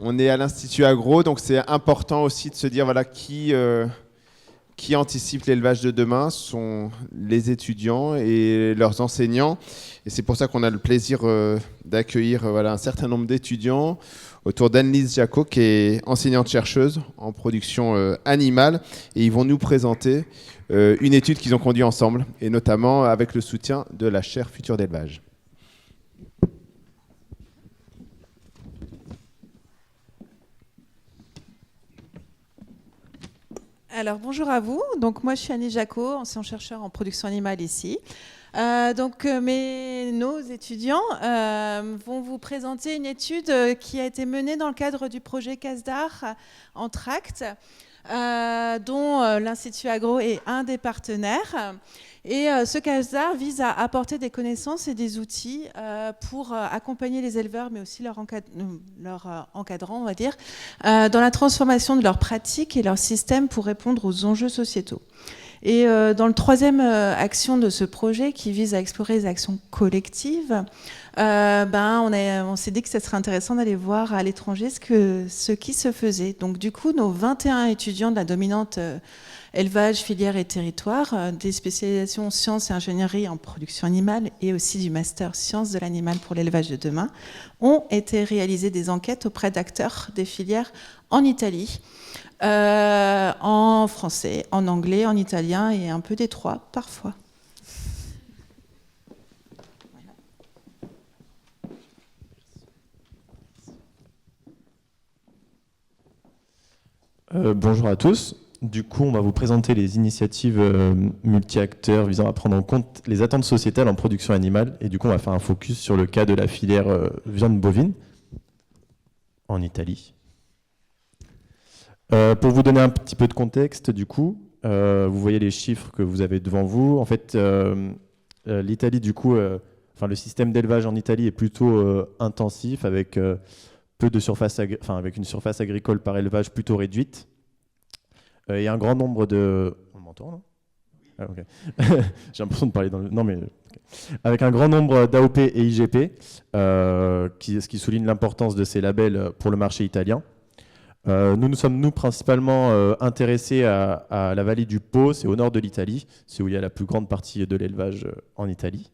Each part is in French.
On est à l'Institut Agro, donc c'est important aussi de se dire voilà, qui anticipe l'élevage de demain sont les étudiants et leurs enseignants. Et c'est pour ça qu'on a le plaisir d'accueillir voilà, un certain nombre d'étudiants autour d'Anne-Lise Jacot, qui est enseignante-chercheuse en production animale. Et ils vont nous présenter une étude qu'ils ont conduite ensemble, et notamment avec le soutien de la chaire Futur d'élevage. Alors bonjour à vous, donc moi je suis Annie Jacot, enseignant-chercheur en production animale ici. Nos étudiants vont vous présenter une étude qui a été menée dans le cadre du projet CASDAR en tract, dont l'Institut Agro est un des partenaires. Et ce CASDAR vise à apporter des connaissances et des outils pour accompagner les éleveurs, mais aussi leurs encadrants, on va dire, dans la transformation de leurs pratiques et leurs systèmes pour répondre aux enjeux sociétaux. Et dans le troisième action de ce projet, qui vise à explorer les actions collectives, on s'est dit que ce serait intéressant d'aller voir à l'étranger ce qui se faisait. Donc du coup, nos 21 étudiants de la dominante élevage, filière et territoire, des spécialisations sciences et ingénierie en production animale et aussi du master sciences de l'animal pour l'élevage de demain, ont été réalisées des enquêtes auprès d'acteurs des filières en Italie, en français, en anglais, en italien et un peu des trois parfois. Bonjour à tous. Du coup, on va vous présenter les initiatives multi-acteurs visant à prendre en compte les attentes sociétales en production animale. Et du coup, on va faire un focus sur le cas de la filière viande bovine en Italie. Pour vous donner un petit peu de contexte, du coup, vous voyez les chiffres que vous avez devant vous. En fait, l'Italie, du coup, le système d'élevage en Italie est plutôt intensif, avec peu de surface, avec une surface agricole par élevage plutôt réduite. Il y a un grand nombre de... On m'entend, non ? Ah, okay. J'ai l'impression de parler dans le... Non, mais... Okay. Avec un grand nombre d'AOP et IGP, ce qui souligne l'importance de ces labels pour le marché italien. Nous sommes principalement intéressés à la vallée du Po, c'est au nord de l'Italie, c'est où il y a la plus grande partie de l'élevage en Italie.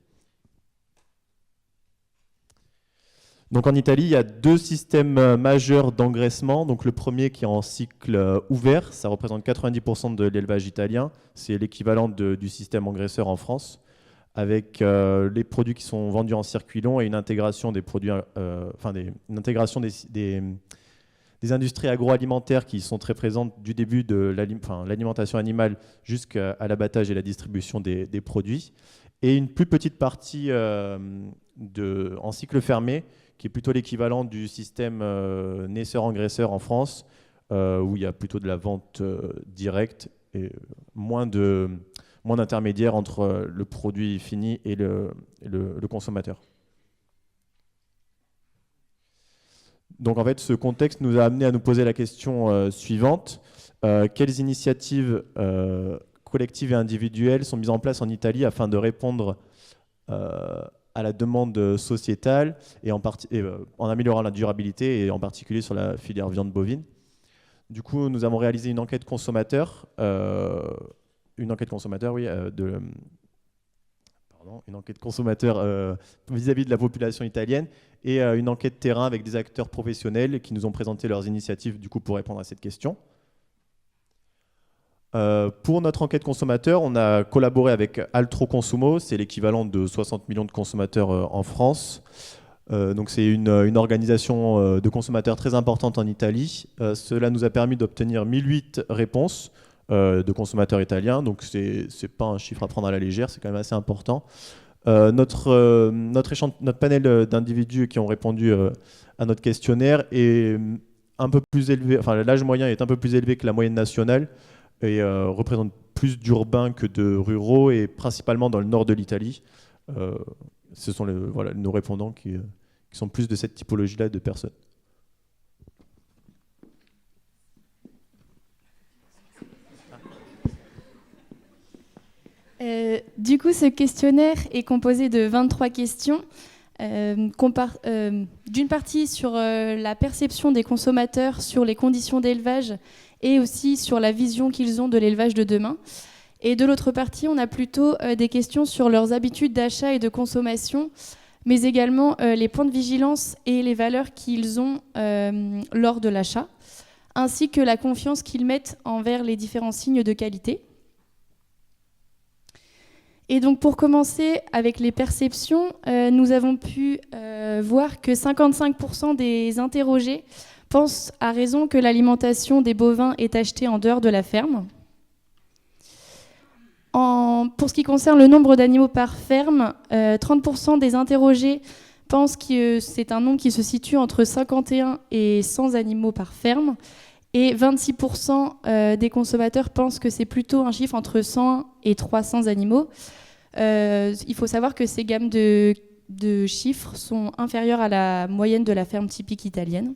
Donc en Italie, il y a deux systèmes majeurs d'engraissement. Donc le premier qui est en cycle ouvert, ça représente 90% de l'élevage italien. C'est l'équivalent du système engraisseur en France, avec les produits qui sont vendus en circuit long et une intégration des produits, une intégration des industries agroalimentaires qui sont très présentes du début de l'alimentation animale jusqu'à l'abattage et la distribution des produits. Et une plus petite partie en cycle fermé, qui est plutôt l'équivalent du système naisseur-engraisseur en France, où il y a plutôt de la vente directe et moins d'intermédiaires entre le produit fini et le consommateur. Donc en fait, ce contexte nous a amené à nous poser la question suivante. Quelles initiatives collectives et individuelles sont mises en place en Italie afin de répondre à la demande sociétale et en améliorant la durabilité et en particulier sur la filière viande bovine. Du coup, nous avons réalisé une enquête consommateur, vis-à-vis de la population italienne et une enquête terrain avec des acteurs professionnels qui nous ont présenté leurs initiatives du coup, pour répondre à cette question. Pour notre enquête consommateur, on a collaboré avec Altro Consumo, c'est l'équivalent de 60 millions de consommateurs en France. Donc c'est une organisation de consommateurs très importante en Italie. Cela nous a permis d'obtenir 1008 réponses de consommateurs italiens, donc c'est pas un chiffre à prendre à la légère, c'est quand même assez important. Notre panel d'individus qui ont répondu à notre questionnaire est un peu plus élevé, l'âge moyen est un peu plus élevé que la moyenne nationale, et représente plus d'urbains que de ruraux, et principalement dans le nord de l'Italie. Ce sont nos répondants qui sont plus de cette typologie-là de personnes. Du coup, ce questionnaire est composé de 23 questions d'une partie sur la perception des consommateurs sur les conditions d'élevage et aussi sur la vision qu'ils ont de l'élevage de demain. Et de l'autre partie, on a plutôt des questions sur leurs habitudes d'achat et de consommation, mais également les points de vigilance et les valeurs qu'ils ont lors de l'achat, ainsi que la confiance qu'ils mettent envers les différents signes de qualité. Et donc pour commencer avec les perceptions, nous avons pu voir que 55% des interrogés pensent à raison que l'alimentation des bovins est achetée en dehors de la ferme. Pour ce qui concerne le nombre d'animaux par ferme, 30% des interrogés pensent que c'est un nombre qui se situe entre 51 et 100 animaux par ferme. Et 26% des consommateurs pensent que c'est plutôt un chiffre entre 100 et 300 animaux. Il faut savoir que ces gammes de chiffres sont inférieures à la moyenne de la ferme typique italienne.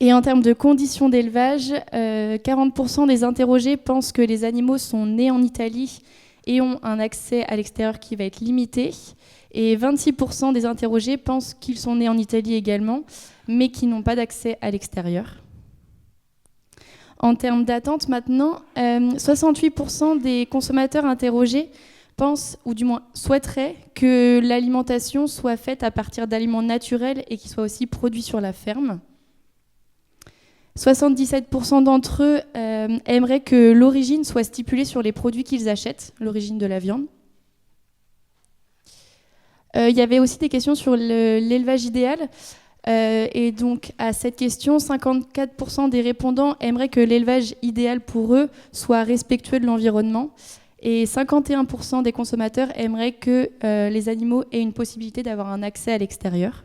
Et en termes de conditions d'élevage, 40% des interrogés pensent que les animaux sont nés en Italie et ont un accès à l'extérieur qui va être limité. Et 26% des interrogés pensent qu'ils sont nés en Italie également, mais qui n'ont pas d'accès à l'extérieur. En termes d'attente maintenant, 68% des consommateurs interrogés pensent, ou du moins souhaiteraient, que l'alimentation soit faite à partir d'aliments naturels et qui soient aussi produits sur la ferme. 77% d'entre eux aimeraient que l'origine soit stipulée sur les produits qu'ils achètent, l'origine de la viande. Il y avait aussi des questions sur l'élevage idéal. Et donc, à cette question, 54% des répondants aimeraient que l'élevage idéal pour eux soit respectueux de l'environnement. Et 51% des consommateurs aimeraient que les animaux aient une possibilité d'avoir un accès à l'extérieur.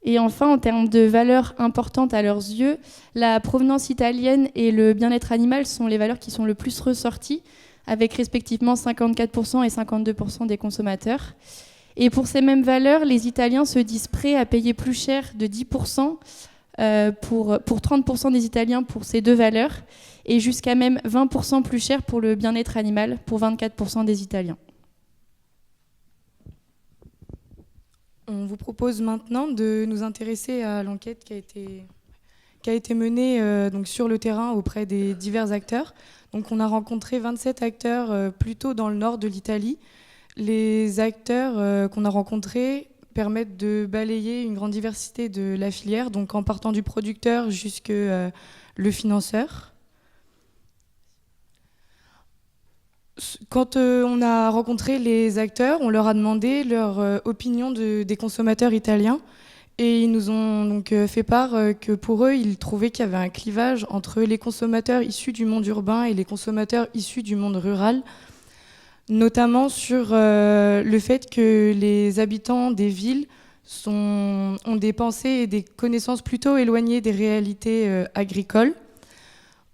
Et enfin, en termes de valeurs importantes à leurs yeux, la provenance italienne et le bien-être animal sont les valeurs qui sont le plus ressorties, avec respectivement 54% et 52% des consommateurs. Et pour ces mêmes valeurs, les Italiens se disent prêts à payer plus cher de 10% pour 30% des Italiens pour ces deux valeurs, et jusqu'à même 20% plus cher pour le bien-être animal, pour 24% des Italiens. On vous propose maintenant de nous intéresser à l'enquête qui a été menée donc sur le terrain auprès des divers acteurs. Donc on a rencontré 27 acteurs plutôt dans le nord de l'Italie. Les acteurs qu'on a rencontrés permettent de balayer une grande diversité de la filière, donc en partant du producteur jusqu'au le financeur. Quand on a rencontré les acteurs, on leur a demandé leur opinion des consommateurs italiens et ils nous ont donc fait part que pour eux, ils trouvaient qu'il y avait un clivage entre les consommateurs issus du monde urbain et les consommateurs issus du monde rural, notamment sur le fait que les habitants des villes ont des pensées et des connaissances plutôt éloignées des réalités agricoles.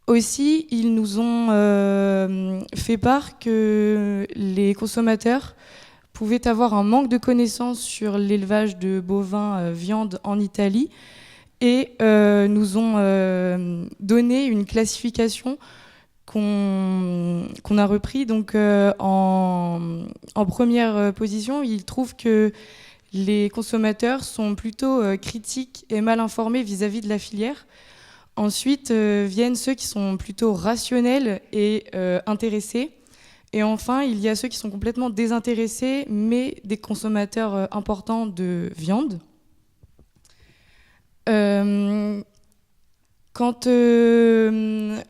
Aussi, ils nous ont fait part que les consommateurs pouvaient avoir un manque de connaissances sur l'élevage de bovins viande en Italie et nous ont donné une classification qu'on a repris. Donc, en première position, ils trouvent que les consommateurs sont plutôt critiques et mal informés vis-à-vis de la filière. Ensuite viennent ceux qui sont plutôt rationnels et intéressés. Et enfin, il y a ceux qui sont complètement désintéressés, mais des consommateurs importants de viande. Quand les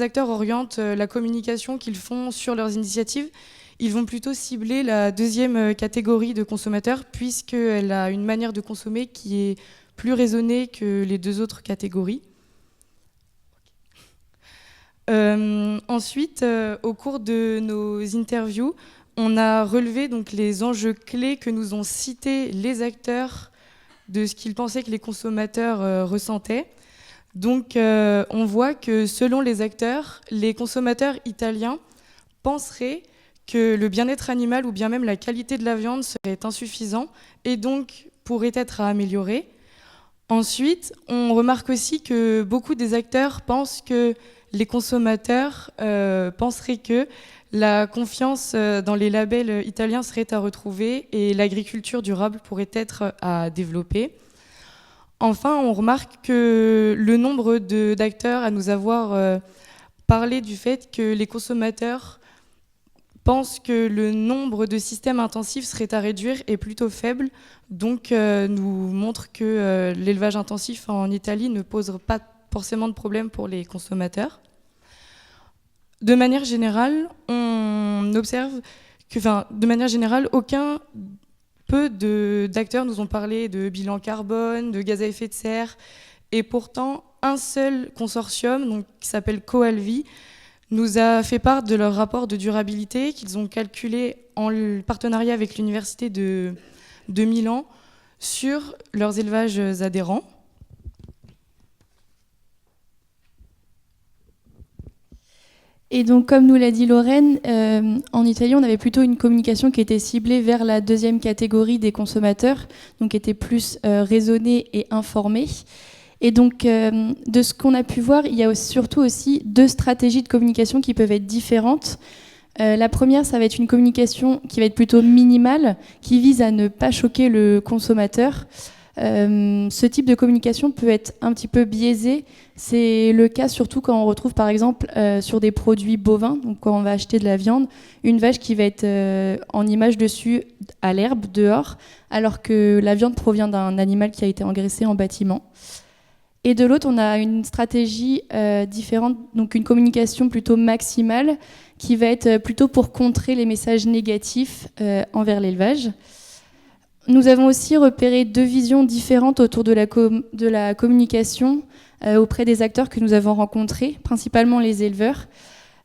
acteurs orientent la communication qu'ils font sur leurs initiatives, ils vont plutôt cibler la deuxième catégorie de consommateurs, puisqu'elle a une manière de consommer qui est plus raisonnée que les deux autres catégories. Ensuite, au cours de nos interviews, on a relevé donc les enjeux clés que nous ont cités les acteurs de ce qu'ils pensaient que les consommateurs ressentaient. Donc, on voit que selon les acteurs, les consommateurs italiens penseraient que le bien-être animal ou bien même la qualité de la viande serait insuffisant et donc pourrait être à améliorer. Ensuite, on remarque aussi que beaucoup des acteurs pensent que les consommateurs penseraient que La confiance dans les labels italiens serait à retrouver et l'agriculture durable pourrait être à développer. Enfin, on remarque que le nombre d'acteurs à nous avoir parlé du fait que les consommateurs pensent que le nombre de systèmes intensifs serait à réduire est plutôt faible, donc nous montre que l'élevage intensif en Italie ne pose pas forcément de problème pour les consommateurs. De manière générale, on observe que, peu d'acteurs nous ont parlé de bilan carbone, de gaz à effet de serre, et pourtant un seul consortium, donc, qui s'appelle Coalvi, nous a fait part de leur rapport de durabilité qu'ils ont calculé en partenariat avec l'université de Milan sur leurs élevages adhérents. Et donc, comme nous l'a dit Lorraine, en Italie, on avait plutôt une communication qui était ciblée vers la deuxième catégorie des consommateurs, donc qui était plus raisonnée et informée. Et donc, de ce qu'on a pu voir, il y a surtout aussi 2 stratégies de communication qui peuvent être différentes. La première, ça va être une communication qui va être plutôt minimale, qui vise à ne pas choquer le consommateur. Ce type de communication peut être un petit peu biaisé. C'est le cas surtout quand on retrouve par exemple sur des produits bovins, donc quand on va acheter de la viande, une vache qui va être en image dessus à l'herbe, dehors, alors que la viande provient d'un animal qui a été engraissé en bâtiment. Et de l'autre, on a une stratégie différente, donc une communication plutôt maximale, qui va être plutôt pour contrer les messages négatifs envers l'élevage. Nous avons aussi repéré 2 visions différentes autour de la communication auprès des acteurs que nous avons rencontrés, principalement les éleveurs.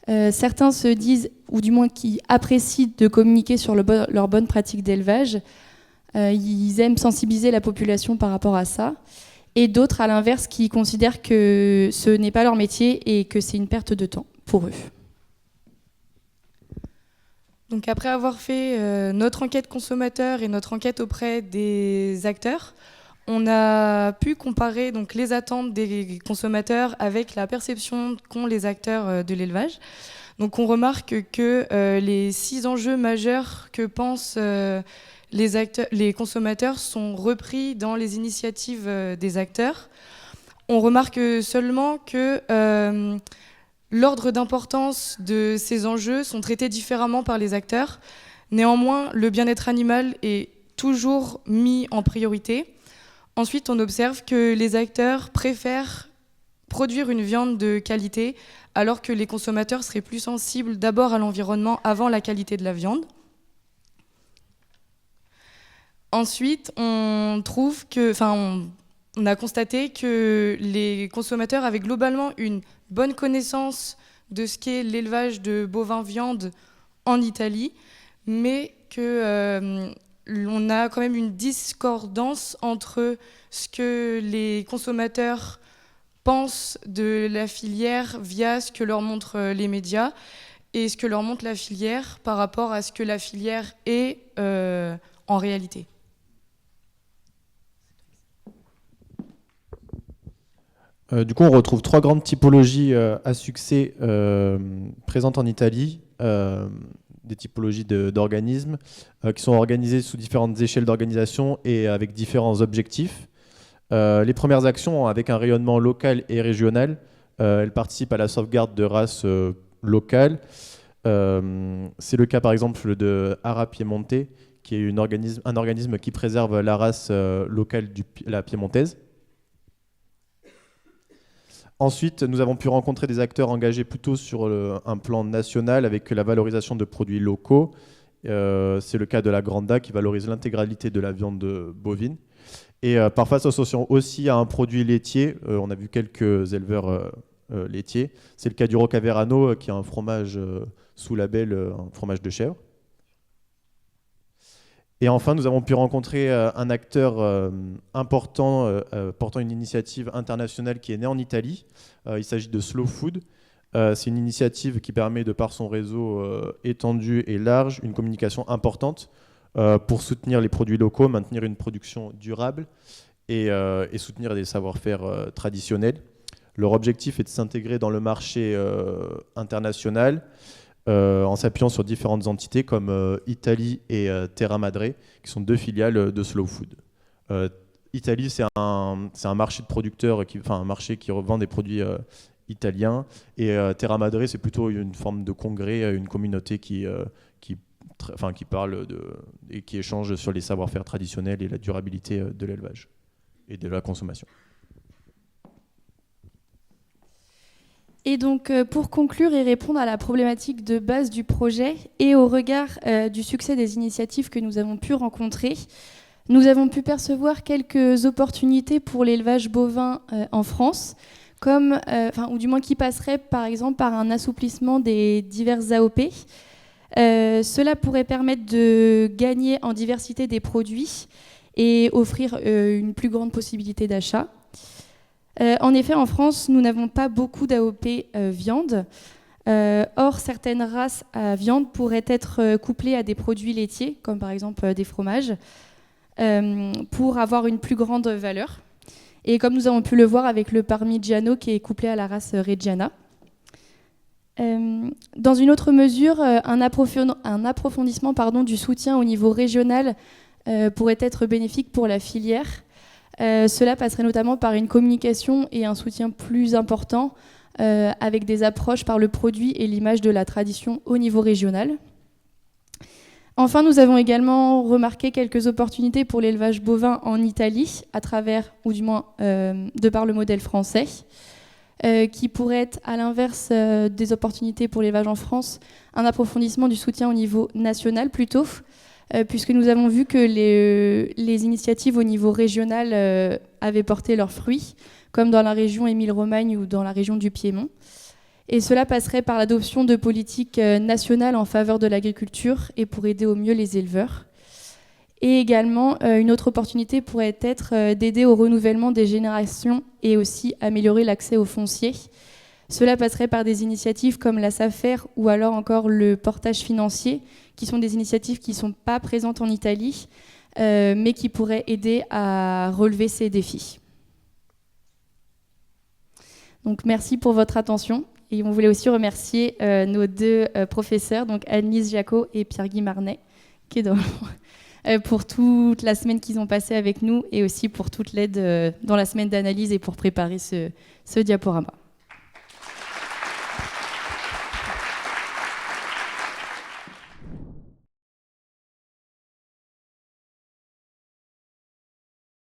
Certains se disent, ou du moins qui apprécient de communiquer sur leurs bonnes pratiques d'élevage. Ils aiment sensibiliser la population par rapport à ça. Et d'autres, à l'inverse, qui considèrent que ce n'est pas leur métier et que c'est une perte de temps pour eux. Donc après avoir fait notre enquête consommateur et notre enquête auprès des acteurs, on a pu comparer donc, les attentes des consommateurs avec la perception qu'ont les acteurs de l'élevage. Donc on remarque que les 6 enjeux majeurs que pensent les consommateurs sont repris dans les initiatives des acteurs. On remarque seulement que l'ordre d'importance de ces enjeux sont traités différemment par les acteurs. Néanmoins, le bien-être animal est toujours mis en priorité. Ensuite, on observe que les acteurs préfèrent produire une viande de qualité, alors que les consommateurs seraient plus sensibles d'abord à l'environnement avant la qualité de la viande. Ensuite, on a constaté que les consommateurs avaient globalement une bonne connaissance de ce qu'est l'élevage de bovins viande en Italie, mais qu'on a quand même une discordance entre ce que les consommateurs pensent de la filière via ce que leur montrent les médias et ce que leur montre la filière par rapport à ce que la filière est en réalité. Du coup, on retrouve 3 grandes typologies à succès présentes en Italie, des typologies d'organismes qui sont organisées sous différentes échelles d'organisation et avec différents objectifs. Les premières actions, avec un rayonnement local et régional, elles participent à la sauvegarde de races locales. C'est le cas par exemple de Ara Piemonte, qui est un organisme qui préserve la race locale la piémontaise. Ensuite, nous avons pu rencontrer des acteurs engagés plutôt sur un plan national avec la valorisation de produits locaux. C'est le cas de la Granda qui valorise l'intégralité de la viande bovine. Et parfois s'associant aussi à un produit laitier. On a vu quelques éleveurs laitiers. C'est le cas du Roccaverano qui est un fromage sous label, un fromage de chèvre. Et enfin, nous avons pu rencontrer un acteur important portant une initiative internationale qui est née en Italie. Il s'agit de Slow Food. C'est une initiative qui permet, de par son réseau étendu et large, une communication importante pour soutenir les produits locaux, maintenir une production durable et soutenir des savoir-faire traditionnels. Leur objectif est de s'intégrer dans le marché international en s'appuyant sur différentes entités comme Italie et Terra Madre, qui sont 2 filiales de Slow Food. Italie, c'est un marché de producteurs, un marché qui revend des produits italiens, et Terra Madre, c'est plutôt une forme de congrès, une communauté qui parle et qui échange sur les savoir-faire traditionnels et la durabilité de l'élevage et de la consommation. Et donc, pour conclure et répondre à la problématique de base du projet et au regard du succès des initiatives que nous avons pu rencontrer, nous avons pu percevoir quelques opportunités pour l'élevage bovin en France, ou du moins qui passeraient par exemple par un assouplissement des diverses AOP. Cela pourrait permettre de gagner en diversité des produits et offrir une plus grande possibilité d'achat. En effet, en France, nous n'avons pas beaucoup d'AOP viande. Or, certaines races à viande pourraient être couplées à des produits laitiers, comme par exemple des fromages, pour avoir une plus grande valeur. Et comme nous avons pu le voir avec le Parmigiano qui est couplé à la race Reggiana. Dans une autre mesure, un approfondissement du soutien au niveau régional pourrait être bénéfique pour la filière. Cela passerait notamment par une communication et un soutien plus important avec des approches par le produit et l'image de la tradition au niveau régional. Enfin, nous avons également remarqué quelques opportunités pour l'élevage bovin en Italie, à travers, ou du moins de par le modèle français, qui pourrait être, à l'inverse des opportunités pour l'élevage en France, un approfondissement du soutien au niveau national plutôt, puisque nous avons vu que les initiatives au niveau régional avaient porté leurs fruits, comme dans la région Émile-Romagne ou dans la région du Piémont. Et cela passerait par l'adoption de politiques nationales en faveur de l'agriculture et pour aider au mieux les éleveurs. Et également, une autre opportunité pourrait être d'aider au renouvellement des générations et aussi améliorer l'accès au foncier. Cela passerait par des initiatives comme la SAFER ou alors encore le portage financier, qui sont des initiatives qui ne sont pas présentes en Italie, mais qui pourraient aider à relever ces défis. Donc merci pour votre attention. Et on voulait aussi remercier nos 2 professeurs, donc Anne-Lise Jacot et Pierre-Guy Marnet, qui est pour toute la semaine qu'ils ont passée avec nous et aussi pour toute l'aide dans la semaine d'analyse et pour préparer ce diaporama.